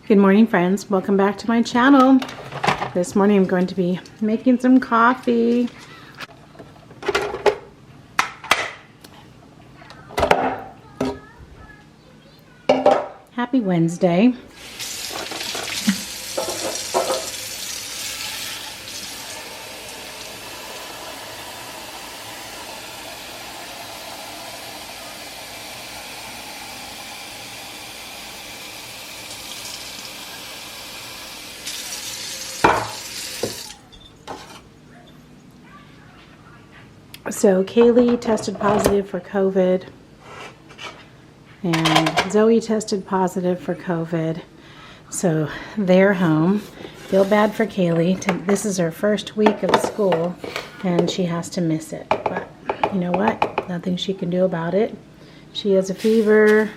Good morning, friends. Welcome back to my channel. This morning I'm going to be making some coffee. Happy Wednesday. So Kaylee tested positive for COVID, and Zoe tested positive for COVID. So they're home. Feel bad for Kaylee. This is her first week of school, and she has to miss it. But you know what? Nothing she can do about it. She has a fever.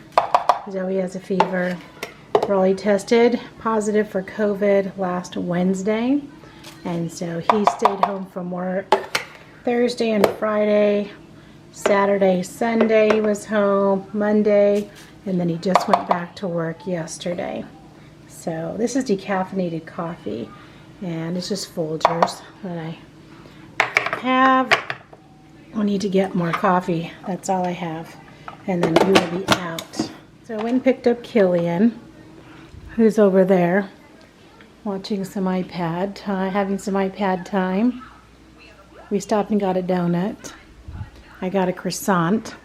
Zoe has a fever. Raleigh tested positive for COVID last Wednesday, and so he stayed home from work Thursday and Friday. Saturday, Sunday he was home, Monday, and then he just went back to work yesterday. So this is decaffeinated coffee, and it's just Folgers that I have. I need to get more coffee. That's all I have, and then he will be out. So I went and picked up Killian, who's over there watching some iPad, having some iPad time. We stopped and got a donut. I got a croissant.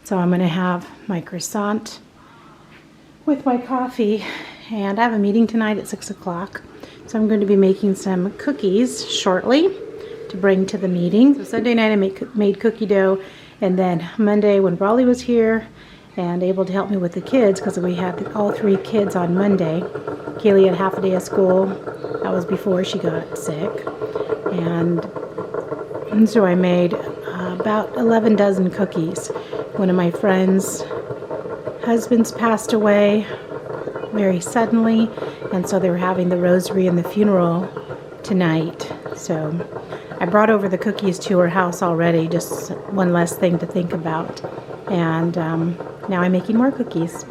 So I'm going to have my croissant with my coffee. And I have a meeting tonight at 6 o'clock. So I'm going to be making some cookies shortly to bring to the meeting. So Sunday night I made cookie dough. And then Monday when Raleigh was here and able to help me with the kids, because we had all 3 kids on Monday. Kaylee had half a day of school. That was before she got sick. And so I made about 11 dozen cookies. One of my friends' husbands passed away very suddenly, and so they were having the rosary and the funeral tonight. So I brought over the cookies to her house already, just one less thing to think about. And now I'm making more cookies.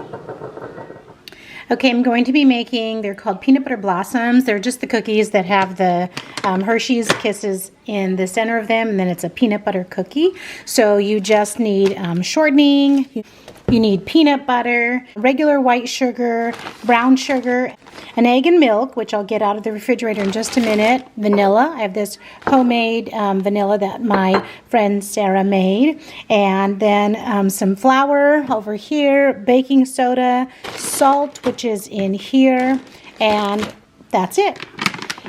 Okay, I'm going to be making, they're called peanut butter blossoms. They're just the cookies that have the Hershey's Kisses in the center of them, and then it's a peanut butter cookie. So you just need shortening, you need peanut butter, regular white sugar, brown sugar, an egg and milk, which I'll get out of the refrigerator in just a minute, vanilla. I have this homemade vanilla that my friend Sarah made, and then some flour over here, baking soda, salt, which is in here, and that's it.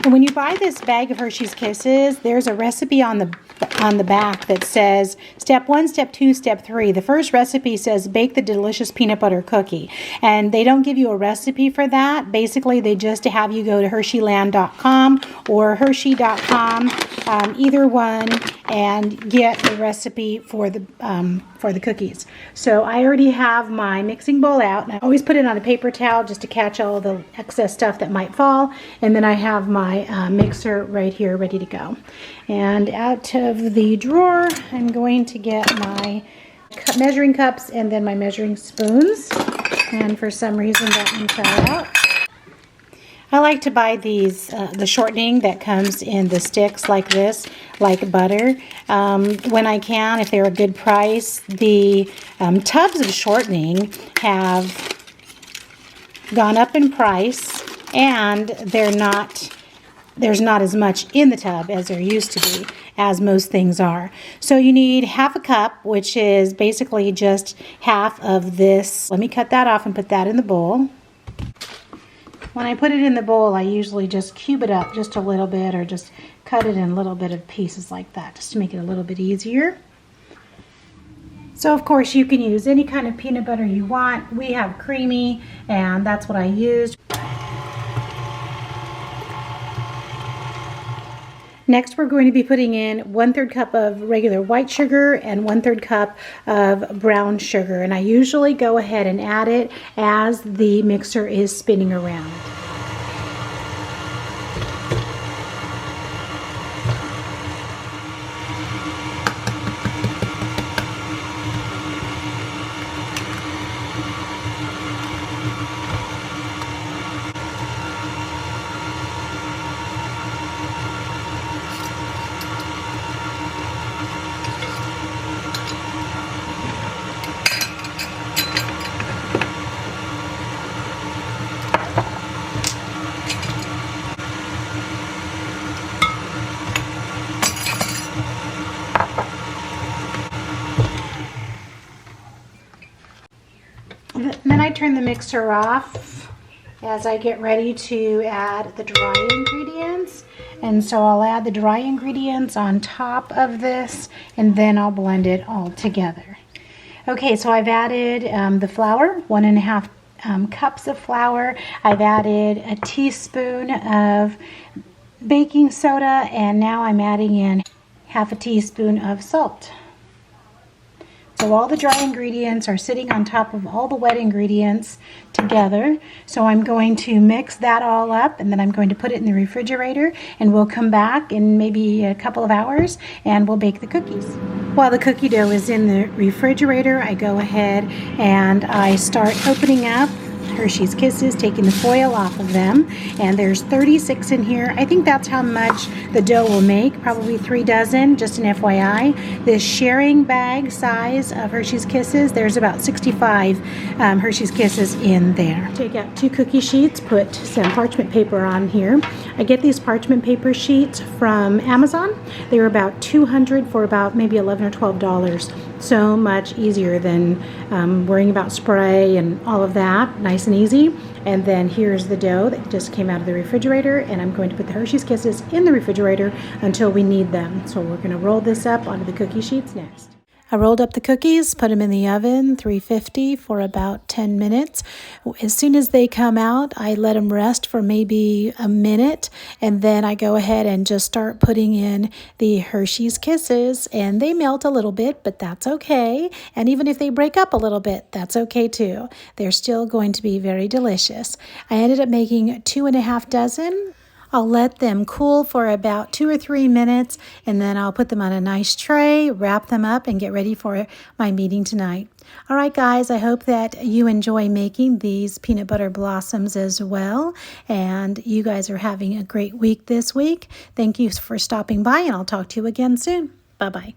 And when you buy this bag of Hershey's Kisses, there's a recipe on the back that says step 1, step 2, step 3. The first recipe says bake the delicious peanut butter cookie. And they don't give you a recipe for that. Basically, they just have you go to hersheyland.com or hershey.com, either one, and get the recipe for the cookies. So I already have my mixing bowl out, and I always put it on a paper towel just to catch all the excess stuff that might fall. And then I have my mixer right here ready to go. And out of the drawer, I'm going to get my measuring cups and then my measuring spoons. And for some reason that one fell out. I like to buy these, the shortening that comes in the sticks like this, like butter, when I can, if they're a good price. The tubs of shortening have gone up in price, and there's not as much in the tub as there used to be, as most things are. So you need half a cup, which is basically just half of this. Let me cut that off and put that in the bowl. When I put it in the bowl, I usually just cube it up just a little bit, or just cut it in a little bit of pieces like that, just to make it a little bit easier. So of course you can use any kind of peanut butter you want. We have creamy, and that's what I used. Next, we're going to be putting in 1/3 cup of regular white sugar and 1/3 cup of brown sugar. And I usually go ahead and add it as the mixer is spinning around. turn the mixer off as I get ready to add the dry ingredients. And so I'll add the dry ingredients on top of this, and then I'll blend it all together. Okay, so I've added the flour, 1.5 cups of flour. I've added a teaspoon of baking soda, and now I'm adding in 1/2 teaspoon of salt. So all the dry ingredients are sitting on top of all the wet ingredients together. So I'm going to mix that all up, and then I'm going to put it in the refrigerator, and we'll come back in maybe a couple of hours and we'll bake the cookies. While the cookie dough is in the refrigerator, I go ahead and I start opening up Hershey's Kisses, taking the foil off of them, and there's 36 in here. I think that's how much the dough will make, probably 3 dozen, just an FYI. This sharing bag size of Hershey's Kisses, there's about 65 Hershey's Kisses in there. Take out 2 cookie sheets, put some parchment paper on here. I get these parchment paper sheets from Amazon. They were about $200 for about maybe $11 or $12. So much easier than worrying about spray and all of that. Nice and easy. And then here's the dough that just came out of the refrigerator, and I'm going to put the Hershey's Kisses in the refrigerator until we need them. So we're going to roll this up onto the cookie sheets next. I rolled up the cookies, put them in the oven, 350 for about 10 minutes. As soon as they come out, I let them rest for maybe a minute, and then I go ahead and just start putting in the Hershey's Kisses, and they melt a little bit, but that's okay. And even if they break up a little bit, that's okay too. They're still going to be very delicious. I ended up making 2.5 dozen. I'll let them cool for about 2 or 3 minutes, and then I'll put them on a nice tray, wrap them up, and get ready for my meeting tonight. All right, guys, I hope that you enjoy making these peanut butter blossoms as well, and you guys are having a great week this week. Thank you for stopping by, and I'll talk to you again soon. Bye-bye.